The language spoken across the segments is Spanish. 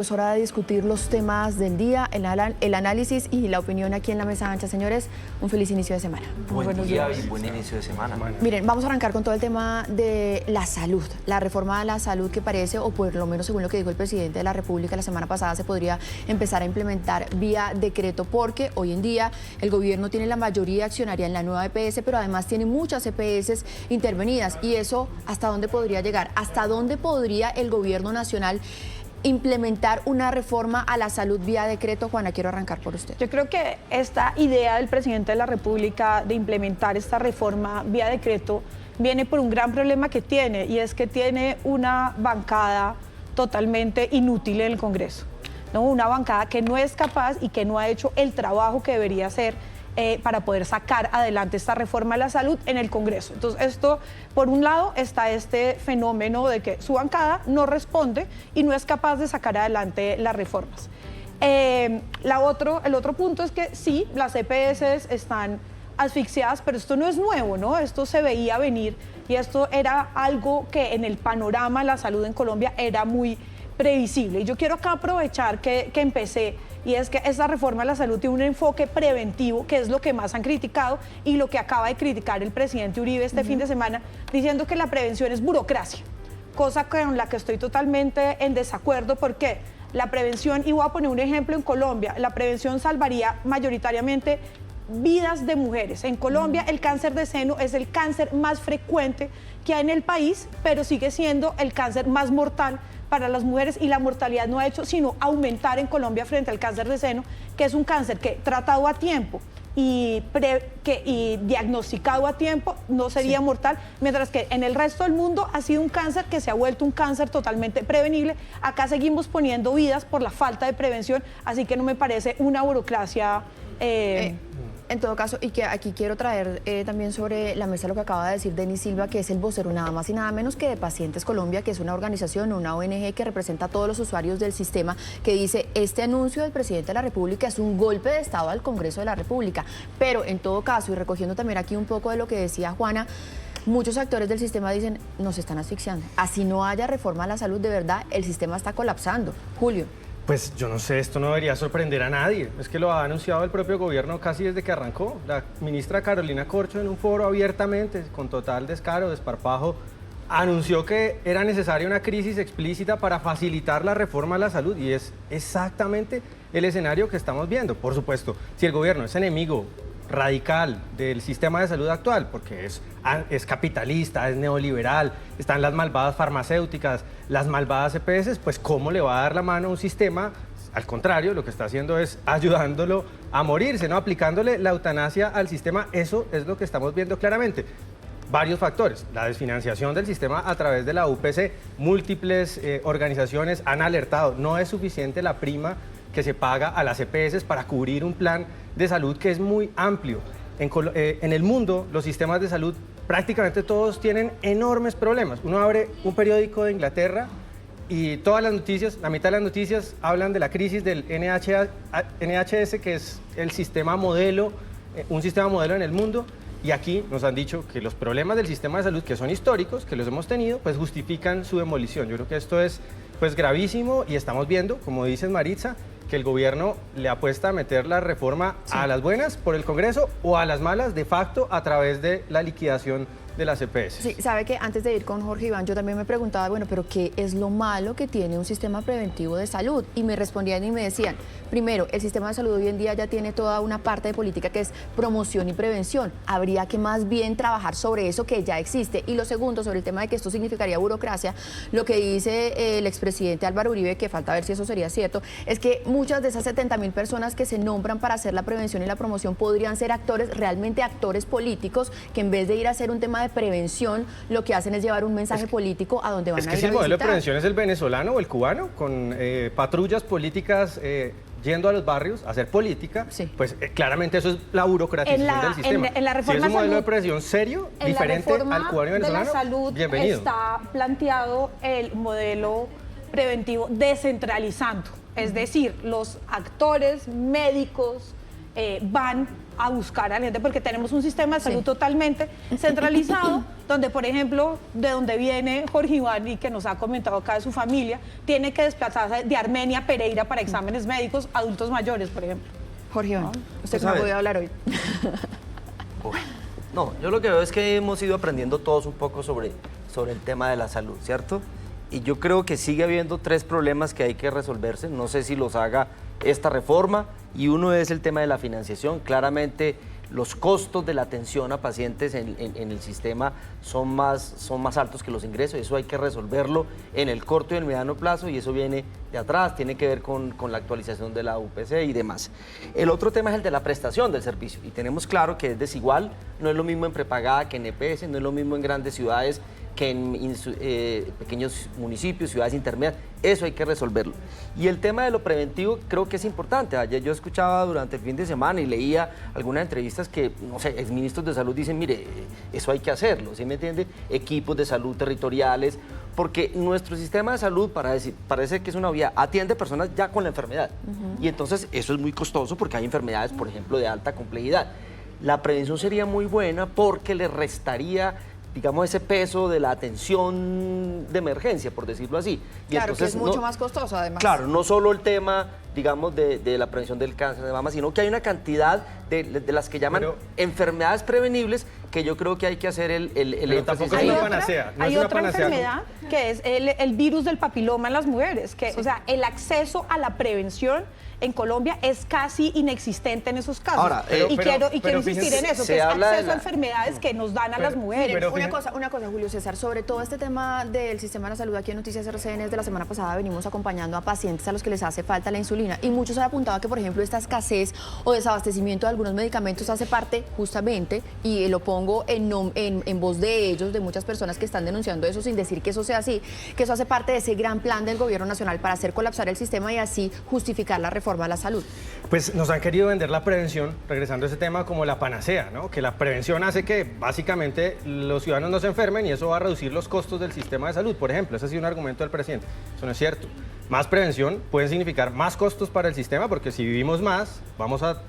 Es hora de discutir los temas del día, el análisis y la opinión aquí en la mesa ancha. Señores, un feliz inicio de semana. Buen día y buen inicio de semana. Miren, vamos a arrancar con todo el tema de la salud. La reforma de la salud que parece, o por lo menos según lo que dijo el presidente de la República la semana pasada, se podría empezar a implementar vía decreto, porque hoy en día el gobierno tiene la mayoría accionaria en la nueva EPS, pero además tiene muchas EPS intervenidas. ¿Y eso hasta dónde podría llegar? ¿Hasta dónde podría el gobierno nacional implementar una reforma a la salud vía decreto? Juana, quiero arrancar por usted. Yo creo que esta idea del presidente de la República de implementar esta reforma vía decreto viene por un gran problema que tiene, y es que tiene una bancada totalmente inútil en el Congreso, ¿no? Una bancada que no es capaz y que no ha hecho el trabajo que debería hacer para poder sacar adelante esta reforma a la salud en el Congreso. Entonces, esto, por un lado, está este fenómeno de que su bancada no responde y no es capaz de sacar adelante las reformas. El otro punto es que sí, las EPS están asfixiadas, pero esto no es nuevo, ¿no? Esto se veía venir y esto era algo que en el panorama de la salud en Colombia era muy previsible. Y yo quiero acá aprovechar que empecé, y es que esta reforma de la salud tiene un enfoque preventivo, que es lo que más han criticado y lo que acaba de criticar el presidente Uribe este fin de semana, diciendo que la prevención es burocracia, cosa con la que estoy totalmente en desacuerdo, porque la prevención, y voy a poner un ejemplo en Colombia, la prevención salvaría mayoritariamente vidas de mujeres. En Colombia el cáncer de seno es el cáncer más frecuente que hay en el país, pero sigue siendo el cáncer más mortal para las mujeres, y la mortalidad no ha hecho sino aumentar en Colombia frente al cáncer de seno, que es un cáncer que tratado a tiempo y diagnosticado a tiempo no sería mortal, mientras que en el resto del mundo ha sido un cáncer que se ha vuelto un cáncer totalmente prevenible. Acá seguimos poniendo vidas por la falta de prevención, así que no me parece una burocracia. En todo caso, y que aquí quiero traer también sobre la mesa lo que acaba de decir Denis Silva, que es el vocero nada más y nada menos que de Pacientes Colombia, que es una organización, una ONG que representa a todos los usuarios del sistema, que dice: este anuncio del presidente de la República es un golpe de Estado al Congreso de la República. Pero en todo caso, y recogiendo también aquí un poco de lo que decía Juana, muchos actores del sistema dicen: nos están asfixiando. Así no haya reforma a la salud, de verdad, el sistema está colapsando. Julio. Pues yo no sé, esto no debería sorprender a nadie. Es que lo ha anunciado el propio gobierno casi desde que arrancó. La ministra Carolina Corcho, en un foro abiertamente, con total descaro, desparpajo, anunció que era necesaria una crisis explícita para facilitar la reforma a la salud, y es exactamente el escenario que estamos viendo. Por supuesto, si el gobierno es enemigo radical del sistema de salud actual, porque es capitalista, es neoliberal, están las malvadas farmacéuticas, las malvadas EPS, pues ¿cómo le va a dar la mano a un sistema? Al contrario, lo que está haciendo es ayudándolo a morirse, ¿no? Aplicándole la eutanasia al sistema. Eso es lo que estamos viendo claramente. Varios factores: la desfinanciación del sistema a través de la UPC, múltiples organizaciones han alertado, no es suficiente la prima que se paga a las EPS para cubrir un plan de salud que es muy amplio. En el mundo, los sistemas de salud, prácticamente todos tienen enormes problemas. Uno abre un periódico de Inglaterra y todas las noticias, la mitad de las noticias hablan de la crisis del NHS, que es el sistema modelo, un sistema modelo en el mundo. Y aquí nos han dicho que los problemas del sistema de salud, que son históricos, que los hemos tenido, pues justifican su demolición. Yo creo que esto es pues gravísimo, y estamos viendo, como dices Maritza, que el gobierno le apuesta a meter la reforma a las buenas por el Congreso, o a las malas de facto a través de la liquidación de las EPS. Sí, sabe que antes de ir con Jorge Iván, yo también me preguntaba, bueno, pero ¿qué es lo malo que tiene un sistema preventivo de salud? Y me respondían y me decían: primero, el sistema de salud hoy en día ya tiene toda una parte de política que es promoción y prevención. Habría que más bien trabajar sobre eso que ya existe. Y lo segundo, sobre el tema de que esto significaría burocracia, lo que dice el expresidente Álvaro Uribe, que falta ver si eso sería cierto, es que muchas de esas 70.000 personas que se nombran para hacer la prevención y la promoción podrían ser actores, realmente actores políticos, que en vez de ir a hacer un tema de prevención, lo que hacen es llevar un mensaje político a donde van a ir a visitar. Es que si el modelo de prevención es el venezolano o el cubano, con patrullas políticas yendo a los barrios a hacer política, sí, pues claramente eso es la burocratización del sistema. En la reforma si es un modelo de prevención serio, diferente al cubano y venezolano, de la salud, bienvenido. Está planteado el modelo preventivo descentralizando, es decir, los actores médicos van a buscar a la gente, porque tenemos un sistema de salud totalmente centralizado, donde, por ejemplo, de donde viene Jorge Iván y que nos ha comentado acá de su familia, tiene que desplazarse de Armenia a Pereira para exámenes médicos, adultos mayores, por ejemplo. Jorge Iván, usted Pues no a ver. puede hablar hoy. Bueno, no, yo lo que veo es que hemos ido aprendiendo todos un poco sobre el tema de la salud, ¿cierto? Y yo creo que sigue habiendo 3 problemas que hay que resolverse. No sé si los haga esta reforma, y uno es el tema de la financiación. Claramente los costos de la atención a pacientes en el sistema son más altos que los ingresos. Eso hay que resolverlo en el corto y el mediano plazo, y eso viene de atrás, tiene que ver con la actualización de la UPC y demás. El otro tema es el de la prestación del servicio, y tenemos claro que es desigual. No es lo mismo en prepagada que en EPS, no es lo mismo en grandes ciudades que en pequeños municipios, ciudades intermedias. Eso hay que resolverlo. Y el tema de lo preventivo creo que es importante. Ayer yo escuchaba durante el fin de semana y leía algunas entrevistas que, no sé, exministros de salud dicen, mire, eso hay que hacerlo, ¿sí me entiende? Equipos de salud territoriales, porque nuestro sistema de salud, parece que es una vía, atiende personas ya con la enfermedad. Y entonces eso es muy costoso, porque hay enfermedades, por ejemplo, de alta complejidad. La prevención sería muy buena porque le restaría, digamos, ese peso de la atención de emergencia, por decirlo así. Y Claro, entonces, que es mucho más costoso, además. Claro, no solo el tema, digamos, de la prevención del cáncer de mama, sino que hay una cantidad de las que llaman enfermedades prevenibles, que yo creo que hay que hacer el énfasis. tampoco es Hay una otra, panacea, no hay es una otra panacea. enfermedad que es el virus del papiloma en las mujeres, que, o sea, el acceso a la prevención en Colombia es casi inexistente en esos casos. Ahora, y quiero insistir fíjense, en eso, se que es habla de acceso a la- enfermedades que nos dan a las mujeres. pero Una fíjate- cosa, Julio César, sobre todo este tema del sistema de la salud aquí en Noticias RCN, desde la semana pasada venimos acompañando a pacientes a los que les hace falta la insulina, y muchos han apuntado a que, por ejemplo, esta escasez o desabastecimiento de algunos medicamentos hace parte justamente, y lo pongo en voz de ellos, de muchas personas que están denunciando eso sin decir que eso sea así, que eso hace parte de ese gran plan del gobierno nacional para hacer colapsar el sistema y así justificar la reforma a la salud. Pues nos han querido vender la prevención, regresando a ese tema, como la panacea, ¿no? Que la prevención hace que básicamente los ciudadanos no se enfermen y eso va a reducir los costos del sistema de salud. Por ejemplo, ese ha sido un argumento del presidente. Eso no es cierto. Más prevención puede significar más costos para el sistema, porque si vivimos más, vamos a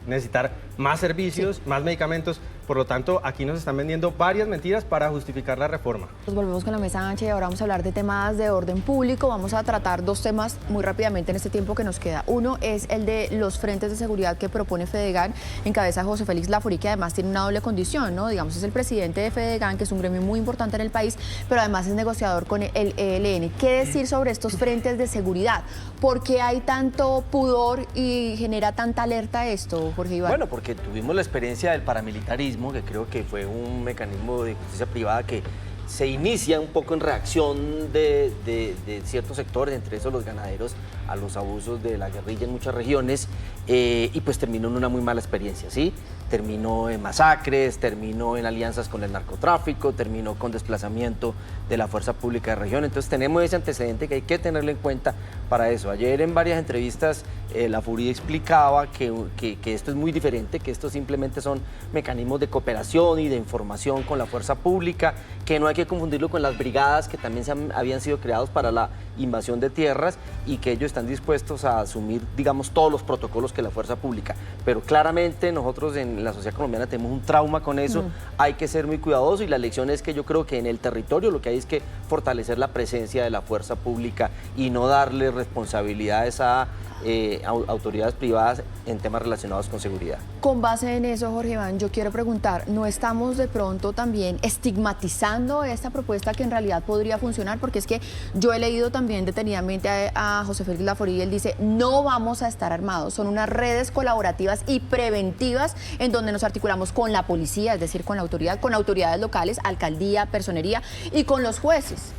necesitar más servicios, más medicamentos. Por lo tanto, aquí nos están vendiendo varias mentiras para justificar la reforma. Nos volvemos con la mesa ancha y ahora vamos a hablar de temas de orden público. Vamos a tratar 2 temas muy rápidamente en este tiempo que nos queda. Uno es el de los frentes de seguridad que propone Fedegan, en cabeza de José Félix Laforí, que además tiene una doble condición, ¿no? Digamos, es el presidente de Fedegan, que es un gremio muy importante en el país, pero además es negociador con el ELN. ¿Qué decir sobre estos frentes de seguridad? ¿Por qué hay tanto pudor y genera tanta alerta esto, Jorge Iván? Bueno, porque tuvimos la experiencia del paramilitarismo, que creo que fue un mecanismo de justicia privada que se inicia un poco en reacción de ciertos sectores, entre esos los ganaderos, a los abusos de la guerrilla en muchas regiones, y pues terminó en una muy mala experiencia, ¿sí? Terminó en masacres, terminó en alianzas con el narcotráfico, terminó con desplazamiento de la fuerza pública de región. Entonces tenemos ese antecedente que hay que tenerlo en cuenta para eso. Ayer en varias entrevistas Laforí explicaba que esto es muy diferente, que esto simplemente son mecanismos de cooperación y de información con la fuerza pública, que no hay que confundirlo con las brigadas que también habían sido creados para la invasión de tierras, y que ellos están dispuestos a asumir, digamos, todos los protocolos que la fuerza pública. Pero claramente nosotros en la sociedad colombiana tenemos un trauma con eso, hay que ser muy cuidadosos, y la lección es que yo creo que en el territorio lo que hay es que fortalecer la presencia de la fuerza pública y no darle responsabilidades a autoridades privadas en temas relacionados con seguridad. Con base en eso, Jorge Iván, yo quiero preguntar, ¿no estamos de pronto también estigmatizando esta propuesta que en realidad podría funcionar? Porque es que yo he leído también detenidamente a José Félix Laforí, y él dice, no vamos a estar armados, son unas redes colaborativas y preventivas en donde nos articulamos con la policía, es decir, con la autoridad, con autoridades locales, alcaldía, personería y con los jueces.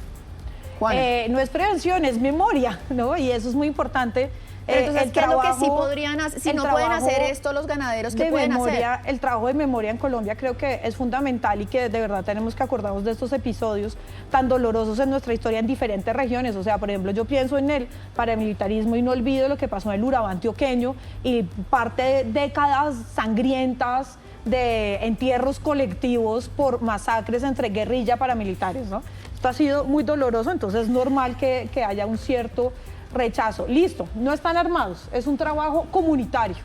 Juana. No es prevención, es memoria, ¿no? Y eso es muy importante. Pero entonces, ¿qué es lo que sí trabajo- podrían hacer? Si el no pueden trabajo hacer esto los ganaderos, ¿qué de pueden memoria, hacer? El trabajo de memoria en Colombia creo que es fundamental, y que de verdad tenemos que acordarnos de estos episodios tan dolorosos en nuestra historia en diferentes regiones. O sea, por ejemplo, yo pienso en el paramilitarismo y no olvido lo que pasó en el Urabá antioqueño y parte de décadas sangrientas de entierros colectivos por masacres entre guerrilla paramilitares, ¿no? Esto ha sido muy doloroso, entonces es normal que haya un cierto rechazo. Listo, no están armados, es un trabajo comunitario,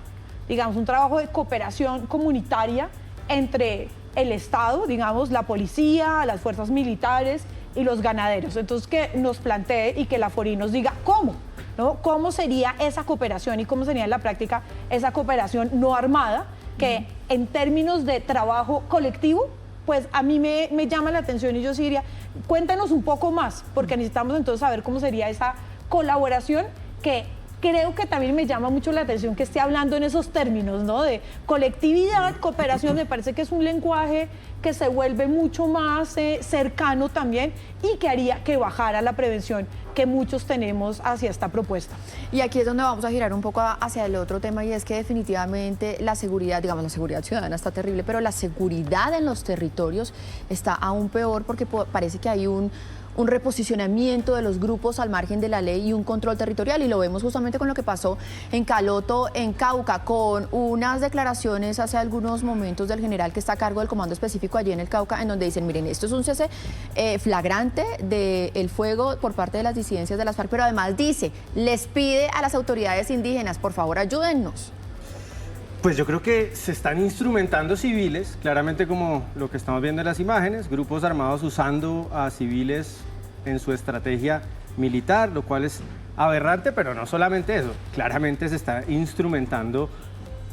digamos, un trabajo de cooperación comunitaria entre el Estado, digamos, la policía, las fuerzas militares y los ganaderos. Entonces, que nos plantee y que la FORI nos diga cómo, ¿no? ¿Cómo sería esa cooperación y cómo sería en la práctica esa cooperación no armada que en términos de trabajo colectivo, pues a mí me llama la atención y yo sí diría, cuéntanos un poco más, porque necesitamos entonces saber cómo sería esa colaboración que creo que también me llama mucho la atención que esté hablando en esos términos, ¿no? De colectividad, cooperación, me parece que es un lenguaje que se vuelve mucho más cercano también y que haría que bajara la prevención que muchos tenemos hacia esta propuesta. Y aquí es donde vamos a girar un poco hacia el otro tema, y es que definitivamente la seguridad, digamos, la seguridad ciudadana está terrible, pero la seguridad en los territorios está aún peor, porque parece que hay un reposicionamiento de los grupos al margen de la ley y un control territorial, y lo vemos justamente con lo que pasó en Caloto, en Cauca, con unas declaraciones hace algunos momentos del general que está a cargo del comando específico allí en el Cauca, en donde dicen, miren, esto es un cese flagrante del fuego por parte de las disidencias de las FARC, pero además dice, les pide a las autoridades indígenas, por favor, ayúdennos. Pues yo creo que se están instrumentando civiles, claramente como lo que estamos viendo en las imágenes, grupos armados usando a civiles en su estrategia militar, lo cual es aberrante, pero no solamente eso, claramente se está instrumentando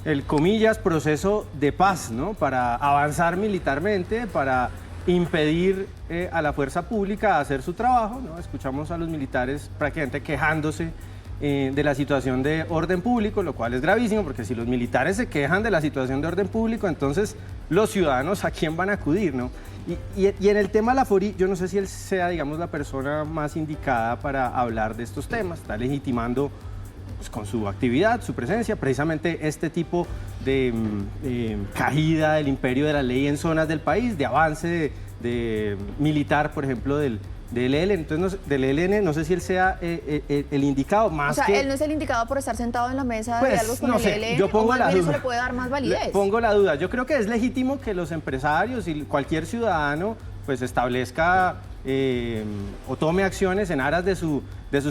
el, comillas, proceso de paz, ¿no? Para avanzar militarmente, para impedir a la fuerza pública hacer su trabajo, ¿no? Escuchamos a los militares prácticamente quejándose de la situación de orden público, lo cual es gravísimo, porque si los militares se quejan de la situación de orden público, entonces los ciudadanos ¿a quién van a acudir, no? Y en el tema de la FORI, yo no sé si él sea, digamos, la persona más indicada para hablar de estos temas, está legitimando pues, con su actividad, su presencia, precisamente este tipo de caída del imperio de la ley en zonas del país, de avance de militar, por ejemplo, del ELN. Entonces, del ELN, no sé si él sea el indicado, más o sea, que... él no es el indicado por estar sentado en la mesa pues, de diálogos con no el sé, ELN, yo pongo o más la bien duda. eso le puede dar más validez. Pongo la duda. Yo creo que es legítimo que los empresarios y cualquier ciudadano pues establezca o tome acciones en aras de su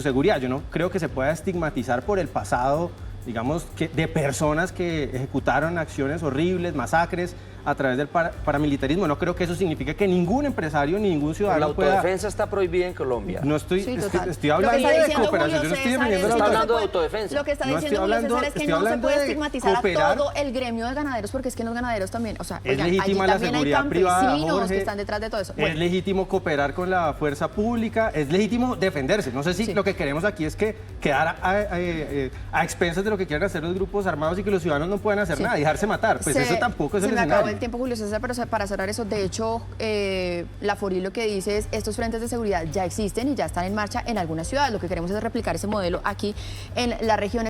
seguridad. Yo no creo que se pueda estigmatizar por el pasado, digamos, de personas que ejecutaron acciones horribles, masacres, a través del paramilitarismo. No creo que eso signifique que ningún empresario ni ningún ciudadano pueda... La autodefensa está prohibida en Colombia. No estoy, Sí, estoy hablando de cooperación, yo no estoy defendiendo Está la hablando de autodefensa. Lo que está No diciendo estoy Julio hablando- César es que estoy no se hablando puede de estigmatizar cooperar. a todo el gremio de ganaderos, porque es que los ganaderos también, o sea, Es oigan, legítima allí la también hay seguridad privada, campesinos Jorge. que están detrás de todo eso. Es Bueno, legítimo cooperar con la fuerza pública, es legítimo defenderse. No sé si Sí. lo que queremos aquí es que quedar a expensas de lo que quieran hacer los grupos armados y que los ciudadanos no puedan hacer Sí. nada y dejarse matar. Pues eso tampoco es el Se me acabó escenario. el tiempo, Julio César, pero para cerrar eso, de hecho, la FORI lo que dice es estos frentes de seguridad ya existen y ya están en marcha en algunas ciudades. Lo que queremos es replicar ese modelo aquí en la región.